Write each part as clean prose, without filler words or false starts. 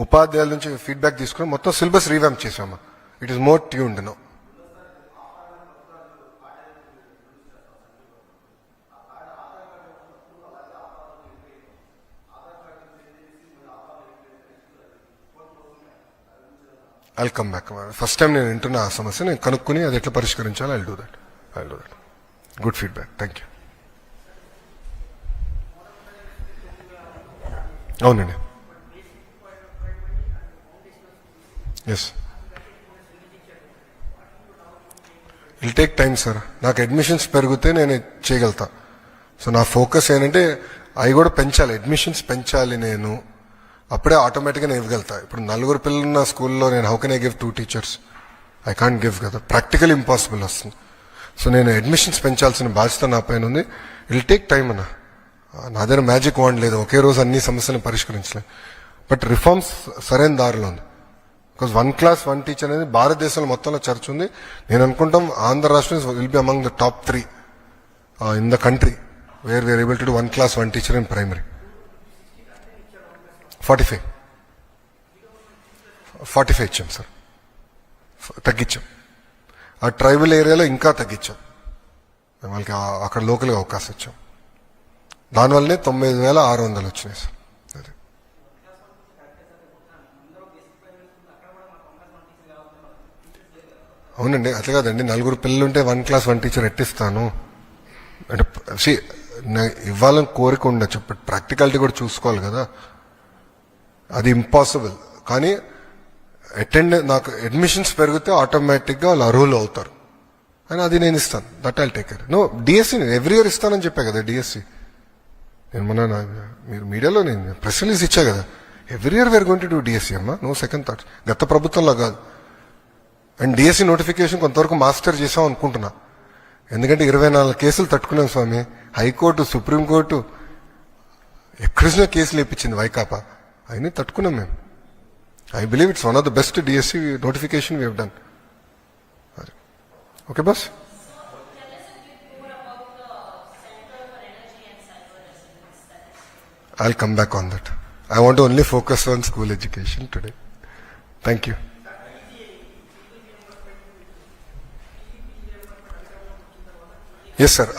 ఉపాధ్యాయుల నుంచి ఫీడ్బ్యాక్ తీసుకుని మొత్తం సిలబస్ రీవ్యాంప్ చేసాము. It is more tuned no. I'll come back. First time నేను వింటున్న ఆ సమస్య నేను కనుక్కుని అది ఎట్లా పరిష్కరించాలో I'll do that. Good feedback, thank you. అవునండి, yes. Will take time sir. నాకు అడ్మిషన్స్ పెరిగితే నేను చేయగలుగుతా. సో నా ఫోకస్ ఏంటంటే అవి కూడా పెంచాలి, అడ్మిషన్స్ పెంచాలి. నేను అప్పుడే ఆటోమేటిక్గా నేను ఇవ్వగలుగుతా. ఇప్పుడు 4 పిల్లలు ఉన్న స్కూల్లో నేను how can I give 2 teachers? I can't give కదా, ప్రాక్టికల్ ఇంపాసిబుల్ వస్తుంది. సో నేను అడ్మిషన్స్ పెంచాల్సిన బాధ్యత నా పైన ఉంది. విల్ టేక్ టైం అన్న. నా దగ్గర మ్యాజిక్ వాండ్ లేదు, ఒకే రోజు అన్ని సమస్యలను పరిష్కరించలేదు. బట్ రిఫార్మ్స్ సరైన దారిలో ఉంది. బికాజ్ 1 class 1 teacher అనేది భారతదేశంలో మొత్తంలో చర్చ ఉంది. నేను అనుకుంటాం ఆంధ్ర రాష్ట్రం will be among the top 3 in the country where we are able to do 1 class 1 teacher in primary. 45 ఇచ్చాం సార్, తగ్గించాం. ఆ ట్రైబల్ ఏరియాలో ఇంకా తగ్గించాం. మేము వాళ్ళకి అక్కడ లోకల్గా అవకాశం ఇచ్చాం. దానివల్లనే 9,600 వచ్చినాయి సార్. అదే అవునండి, అట్లా కాదండి. 4 పిల్లలు ఉంటే 1 class 1 teacher ఎట్టిస్తాను అంటే ఇవ్వాలని కోరిక ఉండొచ్చు, బట్ ప్రాక్టికాలిటీ కూడా చూసుకోవాలి కదా. అది ఇంపాసిబుల్. కానీ నాకు అడ్మిషన్స్ పెరిగితే ఆటోమేటిక్గా వాళ్ళు అర్హులు అవుతారు అని అది నేను ఇస్తాను. That I take care. No, DSC నేను ఎవ్రీ ఇయర్ ఇస్తానని చెప్పా కదా. డిఎస్సి నేను మీరు మీడియాలో నేను ప్రెస్ రిలీజ్ ఇచ్చా కదా. Every year we're going to do DSC అమ్మా, నో సెకండ్ థాట్. గత ప్రభుత్వంలో కాదు. అండ్ డిఎస్సి నోటిఫికేషన్ కొంతవరకు మాస్టర్ చేసాం అనుకుంటున్నా. ఎందుకంటే 24 కేసులు తట్టుకున్నాం స్వామి. హైకోర్టు, సుప్రీంకోర్టు ఎక్కడిసిన కేసులు ఇప్పించింది వైకాపా, అయినా తట్టుకున్నాం మేము. I believe it's one of the best DSC notification we have done. Okay boss. I'll come back on that. I want to only focus on school education today. Thank you. Yes sir,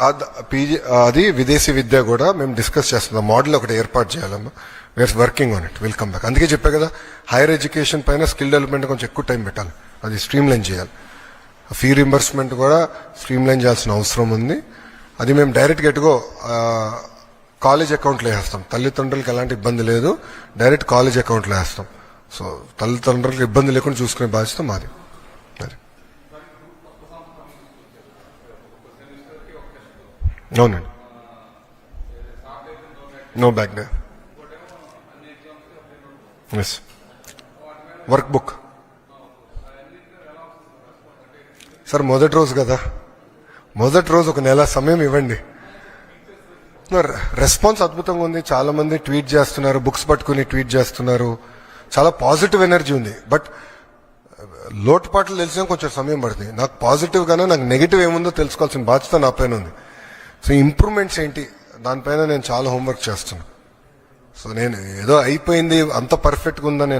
PG అది విదేశీ విద్య కూడా మేము discuss చేస్తున్నాం. Model ఒకటి ఏర్పాటు చేయాలమ్మా. We're working on it. Will come back. అందుకే చెప్పా కదా, హైయర్ ఎడ్యుకేషన్ పైన స్కిల్ డెవలప్మెంట్ కొంచెం ఎక్కువ టైం పెట్టాలి. అది స్ట్రీమ్ లైన్ చేయాలి. ఫీ రింబర్స్మెంట్ కూడా స్ట్రీమ్ లైన్ చేయాల్సిన అవసరం ఉంది. అది మేము డైరెక్ట్గా ఎటుగో కాలేజ్ అకౌంట్లో వేస్తాం. తల్లిదండ్రులకు ఎలాంటి ఇబ్బంది లేదు, డైరెక్ట్ కాలేజ్ అకౌంట్లో వేస్తాం. సో తల్లిదండ్రులకు ఇబ్బంది లేకుండా చూసుకునే బాధ్యత మాది. అది అవునండి. No back day. Yes. Workbook sir మొదటి రోజు కదా, మొదటి రోజు 1 నెల సమయం ఇవ్వండి. రెస్పాన్స్ అద్భుతంగా ఉంది. చాలా మంది ట్వీట్ చేస్తున్నారు, బుక్స్ పట్టుకుని ట్వీట్ చేస్తున్నారు. చాలా పాజిటివ్ ఎనర్జీ ఉంది. బట్ లోటుపాట్లు తెలిసిన కొంచెం సమయం పడుతుంది. నాకు పాజిటివ్ గానే నాకు నెగిటివ్ ఏముందో తెలుసుకోవాల్సిన బాధ్యత నా పైన ఉంది. సో ఇంప్రూవ్మెంట్స్ ఏంటి దానిపైన నేను చాలా హోంవర్క్ చేస్తున్నాను. సో నేను ఏదో అయిపోయింది అంత పర్ఫెక్ట్గా ఉందని